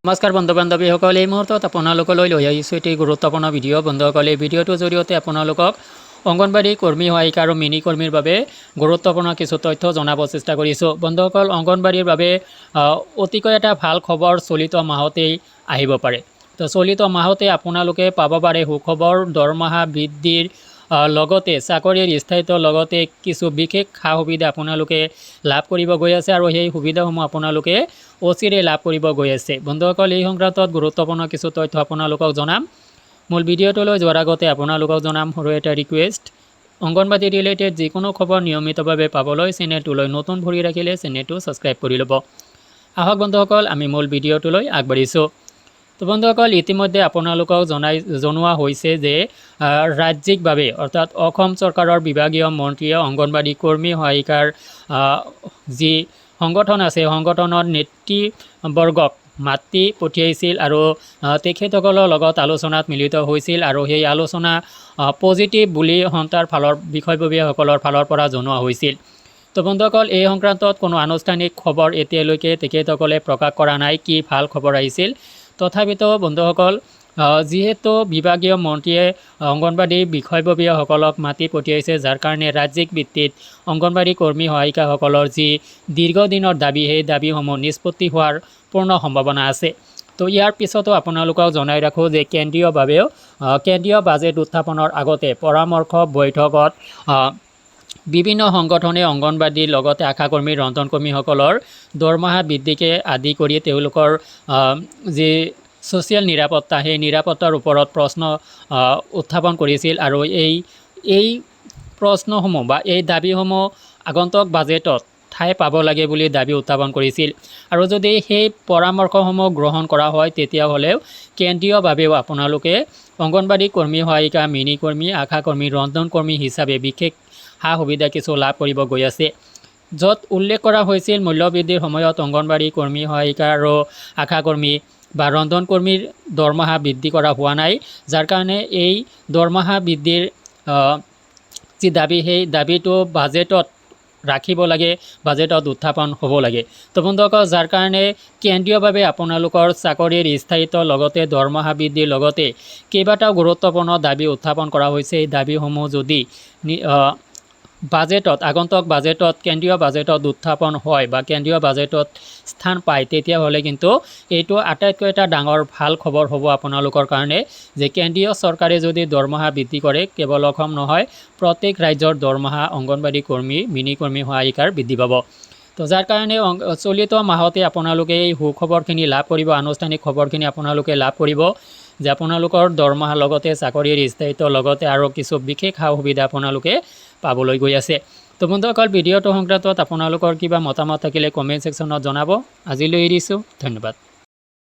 নমস্কাৰ বন্ধু বান্ধৱীসকল, এই মুহূৰ্তত আপোনালোকলৈ লৈ আহিছোঁ এটি গুৰুত্বপূৰ্ণ ভিডিঅ'। বন্ধুসকল, এই ভিডিঅ'টোৰ জৰিয়তে আপোনালোকক অংগনবাড়ী কৰ্মী সহায়িকা আৰু মিনি কৰ্মীৰ বাবে গুৰুত্বপূৰ্ণ কিছু তথ্য জনাব চেষ্টা কৰিছোঁ। বন্ধুসকল, অংগনবাড়ীৰ বাবে অতিকৈ এটা ভাল খবৰ চলিত মাহতেই আহিব পাৰে। তো চলিত মাহতে আপোনালোকে পাব পাৰে সুখবৰ, দৰমহা বৃদ্ধিৰ লগতে চাকৰিৰ স্থায়িত্ব লগতে কিছু বিশেষ সা সুবিধা আপোনালোকে লাভ কৰিব গৈ আছে আৰু সেই সুবিধাসমূহ আপোনালোকে অচিৰে লাভ কৰিব গৈ আছে। বন্ধুসকল, এই সংক্ৰান্তত গুৰুত্বপূৰ্ণ কিছু তথ্য আপোনালোকক জনাম। মূল ভিডিঅ'টোলৈ যোৱাৰ আগতে আপোনালোকক জনাম সৰু এটা ৰিকুৱেষ্ট, অংগনবাড়ী ৰিলেটেড যিকোনো খবৰ নিয়মিতভাৱে পাবলৈ চেনেলটোলৈ নতুন ভৰি ৰাখিলে চেনেলটো ছাবস্ক্ৰাইব কৰি ল'ব। আহক বন্ধুসকল, আমি মূল ভিডিঅ'টোলৈ আগবাঢ়িছোঁ। তো বন্ধুসকল, ইতিমধ্যে আপোনালোকক জনোৱা হৈছে যে ৰাজ্যিকভাৱে অৰ্থাৎ অসম চৰকাৰৰ বিভাগীয় মন্ত্ৰীয়ে অংগনবাড়ী কৰ্মী সহায়িকাৰ যি সংগঠন আছে সংগঠনৰ নেতৃবৰ্গক মাতি পঠিয়াইছিল আৰু তেখেতসকলৰ লগত আলোচনাত মিলিত হৈছিল আৰু সেই আলোচনা পজিটিভ বুলি সন্থাৰ বিষয়ববীয়াসকলৰ ফালৰ পৰা জনোৱা হৈছিল। তো বন্ধুসকল, এই সংক্ৰান্তত কোনো আনুষ্ঠানিক খবৰ এতিয়ালৈকে তেখেতসকলে প্ৰকাশ কৰা নাই কি ভাল খবৰ আহিছিল। তথাপিতো বন্ধুসকল, যিহেতু বিভাগীয় মন্ত্ৰীয়ে অংগনবাড়ী বিষয়ববীয়াসকলক মাতি পঠিয়াইছে, যাৰ কাৰণে ৰাজ্যিক ভিত্তিত অংগনবাড়ী কৰ্মী সহায়িকাসকলৰ যি দীৰ্ঘদিনৰ দাবী, সেই দাবীসমূহ নিষ্পত্তি হোৱাৰ পূৰ্ণ সম্ভাৱনা আছে। তো ইয়াৰ পিছতো আপোনালোকক জনাই ৰাখোঁ যে কেন্দ্ৰীয় বাজেট উত্থাপনৰ আগতে পৰামৰ্শ বৈঠকত বিভিন্ন সংগঠনে অংগনবাড়ীৰ লগতে আশাকৰ্মী, ৰন্ধনকৰ্মীসকলৰ দৰমহা বৃদ্ধিকে আদি কৰি তেওঁলোকৰ যি ছ'চিয়েল নিৰাপত্তা, সেই নিৰাপত্তাৰ ওপৰত প্ৰশ্ন উত্থাপন কৰিছিল আৰু এই প্ৰশ্নসমূহ বা এই দাবীসমূহ আগন্তুক বাজেটত ঠাই পাব লাগে বুলি দাবী উত্থাপন কৰিছিল। আৰু যদি সেই পৰামৰ্শসমূহ গ্ৰহণ কৰা হয় তেতিয়াহ'লেও কেন্দ্ৰীয়ভাৱেও আপোনালোকে অংগনবাড়ী কৰ্মী সহায়িকা, মিনি কৰ্মী, আশাকৰ্মী, ৰন্ধনকৰ্মী হিচাপে বিশেষ সা সুবিধা কিছু লাভ কৰিব গৈ আছে। য'ত উল্লেখ কৰা হৈছিল মূল্যবৃদ্ধিৰ সময়ত অংগনবাড়ী কৰ্মী সহায়িকা আৰু আশাকৰ্মী বা ৰন্ধনকৰ্মীৰ দৰমহা বৃদ্ধি কৰা হোৱা নাই, যাৰ কাৰণে এই দৰমহা বৃদ্ধিৰ যি দাবী, সেই দাবীটো বাজেটত ৰাখিব লাগে, বাজেটত উত্থাপন হ'ব লাগে। তো বন্ধুসকল, যাৰ কাৰণে কেন্দ্ৰীয়ভাৱে আপোনালোকৰ চাকৰিৰ স্থায়িত্ব লগতে দৰমহা বৃদ্ধিৰ লগতে কেইবাটাও গুৰুত্বপূৰ্ণ দাবী উত্থাপন কৰা হৈছে। এই দাবীসমূহ যদি আগন্তুক বাজেটত কেন্দ্ৰীয় বাজেটত উত্থাপন হয় বা কেন্দ্ৰীয় বাজেটত স্থান পায়, তেতিয়াহ'লে কিন্তু এইটো আটাইতকৈ এটা ডাঙৰ ভাল খবৰ হ'ব আপোনালোকৰ কাৰণে যে কেন্দ্ৰীয় চৰকাৰে যদি দৰমহা বৃদ্ধি কৰে, কেৱল অসম নহয় প্ৰত্যেক ৰাজ্যৰ দৰমহা অংগনবাড়ী কৰ্মী, মিনি কৰ্মী সহায়িকাৰ বৃদ্ধি পাব। তো যাৰ কাৰণে চলিত মাহতে আপোনালোকে এই সুখবৰখিনি লাভ কৰিব, আনুষ্ঠানিক খবৰখিনি আপোনালোকে লাভ কৰিব যে আপোনালোকৰ দৰমহা লগতে চাকৰিৰ স্থায়িত্ব লগতে আৰু কিছু বিশেষ সা সুবিধা আপোনালোকে পাবলৈ গৈ আছে। তো বন্ধুসকল, ভিডিঅ'টো সংক্ৰান্তত আপোনালোকৰ কিবা মতামত থাকিলে কমেণ্ট ছেকশ্যনত জনাব। আজিলৈ এৰিছোঁ, ধন্যবাদ।